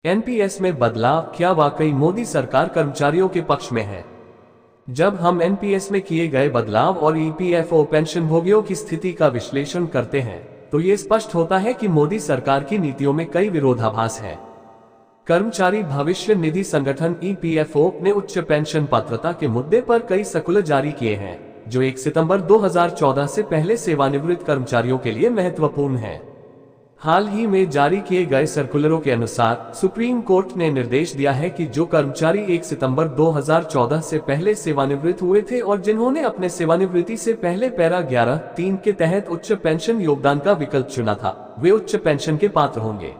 NPS में बदलाव, क्या वाकई मोदी सरकार कर्मचारियों के पक्ष में है? जब हम एनपीएस में किए गए बदलाव और ईपीएफओ पेंशनभोगियों की स्थिति का विश्लेषण करते हैं तो ये स्पष्ट होता है कि मोदी सरकार की नीतियों में कई विरोधाभास हैं। कर्मचारी भविष्य निधि संगठन ईपीएफओ ने उच्च पेंशन पात्रता के मुद्दे पर कई सर्कुलर जारी किए हैं जो 1 सितंबर 2014 से पहले सेवानिवृत्त कर्मचारियों के लिए महत्वपूर्ण है। हाल ही में जारी किए गए सर्कुलरों के अनुसार सुप्रीम कोर्ट ने निर्देश दिया है कि जो कर्मचारी 1 सितंबर 2014 से पहले सेवानिवृत्त हुए थे और जिन्होंने अपने सेवानिवृत्ति से पहले पैरा 11(3) के तहत उच्च पेंशन योगदान का विकल्प चुना था, वे उच्च पेंशन के पात्र होंगे।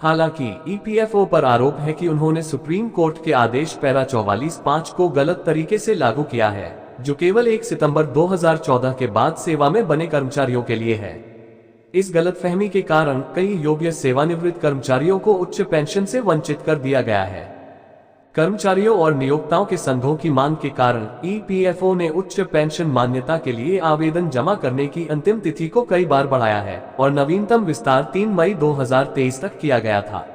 हालांकि ईपीएफओ पर आरोप है कि उन्होंने सुप्रीम कोर्ट के आदेश पैरा 44(5) को गलत तरीके से लागू किया है, जो केवल 1 सितंबर 2014 के बाद सेवा में बने कर्मचारियों के लिए है। इस गलतफहमी के कारण कई योग्य सेवानिवृत्त कर्मचारियों को उच्च पेंशन से वंचित कर दिया गया है। कर्मचारियों और नियोक्ताओं के संघों की मांग के कारण ईपीएफओ ने उच्च पेंशन मान्यता के लिए आवेदन जमा करने की अंतिम तिथि को कई बार बढ़ाया है और नवीनतम विस्तार 3 मई 2023 तक किया गया था।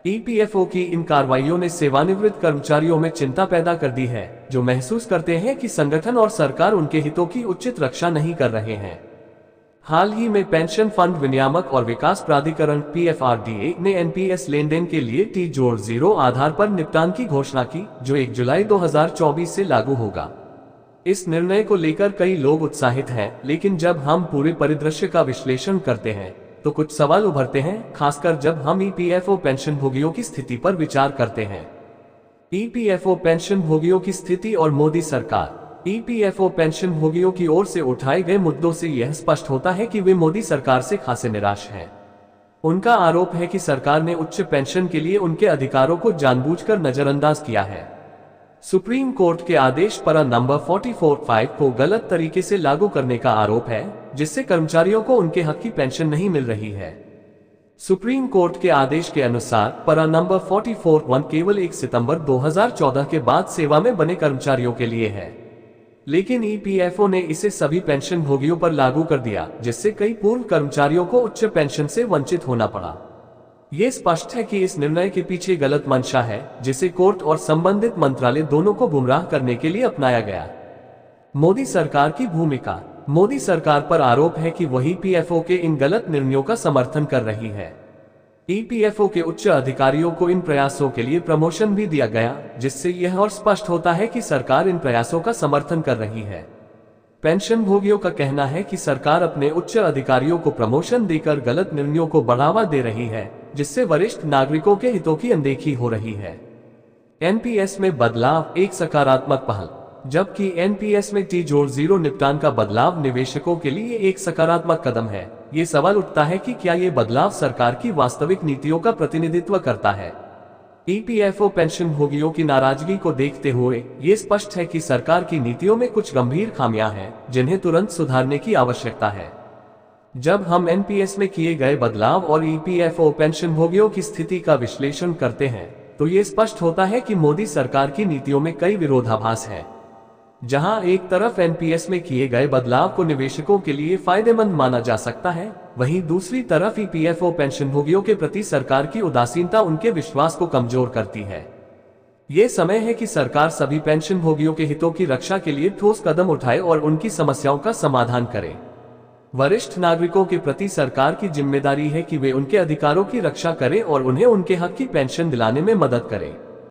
ईपीएफओ की इन कार्रवाइयों ने सेवानिवृत्त कर्मचारियों में चिंता पैदा कर दी है, जो महसूस करते हैं कि संगठन और सरकार उनके हितों की उचित रक्षा नहीं कर रहे हैं। हाल ही में पेंशन फंड विनियामक और विकास प्राधिकरण पीएफआरडीए ने एनपीएस लेनदेन के लिए T-0 आधार पर निपटान की घोषणा की, जो 1 जुलाई 2024 से लागू होगा। इस निर्णय को लेकर कई लोग उत्साहित हैं, लेकिन जब हम पूरे परिदृश्य का विश्लेषण करते हैं तो कुछ सवाल उभरते हैं, खासकर जब हम ईपीएफओ पेंशनभोगियों की स्थिति पर विचार करते हैं। ईपीएफओ पेंशनभोगियों की स्थिति और मोदी सरकार। ईपीएफओ पेंशनभोगियों की ओर से उठाए गए मुद्दों से यह स्पष्ट होता है कि वे मोदी सरकार से खासे निराश हैं। उनका आरोप है कि सरकार ने उच्च पेंशन के लिए उनके अधिकारों को जानबूझकर नजरअंदाज किया है। सुप्रीम कोर्ट के आदेश पैरा नंबर 44(5) को गलत तरीके से लागू करने का आरोप है, जिससे कर्मचारियों को उनके हक की पेंशन नहीं मिल रही है। सुप्रीम कोर्ट के आदेश के अनुसार पैरा नंबर 44(1) केवल 1 सितंबर 2014 के बाद सेवा में बने कर्मचारियों के लिए है, लेकिन ईपीएफओ ने इसे सभी पेंशन भोगियों पर लागू कर दिया, जिससे कई पूर्व कर्मचारियों को उच्च पेंशन से वंचित होना पड़ा। ये स्पष्ट है कि इस निर्णय के पीछे गलत मंशा है, जिसे कोर्ट और संबंधित मंत्रालय दोनों को गुमराह करने के लिए अपनाया गया। मोदी सरकार की भूमिका। मोदी सरकार पर आरोप है कि वही ईपीएफओ के इन गलत निर्णयों का समर्थन कर रही है। ईपीएफओ के उच्च अधिकारियों को इन प्रयासों के लिए प्रमोशन भी दिया गया, जिससे यह और स्पष्ट होता है कि सरकार इन प्रयासों का समर्थन कर रही है। पेंशनभोगियों का कहना है कि सरकार अपने उच्च अधिकारियों को प्रमोशन देकर गलत निर्णयों को बढ़ावा दे रही है, जिससे वरिष्ठ नागरिकों के हितों की अनदेखी हो रही है। एनपीएस में बदलाव एक सकारात्मक पहल। जबकि एनपीएस में T-0 निपटान का बदलाव निवेशकों के लिए एक सकारात्मक कदम है, ये सवाल उठता है कि क्या ये बदलाव सरकार की वास्तविक नीतियों का प्रतिनिधित्व करता है। ईपीएफओ पेंशनभोगियों की नाराजगी को देखते हुए ये स्पष्ट है कि सरकार की नीतियों में कुछ गंभीर खामियां हैं, जिन्हें तुरंत सुधारने की आवश्यकता है। जब हम एनपीएस में किए गए बदलाव और ईपीएफओ पेंशनभोगियों की स्थिति का विश्लेषण करते हैं तो ये स्पष्ट होता है कि मोदी सरकार की नीतियों में कई विरोधाभास हैं। जहां एक तरफ एनपीएस में किए गए बदलाव को निवेशकों के लिए फायदेमंद माना जा सकता है, वहीं दूसरी तरफ ईपीएफओ पेंशनभोगियों के प्रति सरकार की उदासीनता उनके विश्वास को कमजोर करती है। ये समय है कि सरकार सभी पेंशनभोगियों के हितों की रक्षा के लिए ठोस कदम उठाए और उनकी समस्याओं का समाधान करे। वरिष्ठ नागरिकों के प्रति सरकार की जिम्मेदारी है कि वे उनके अधिकारों की रक्षा करें और उन्हें उनके हक की पेंशन दिलाने में मदद करें।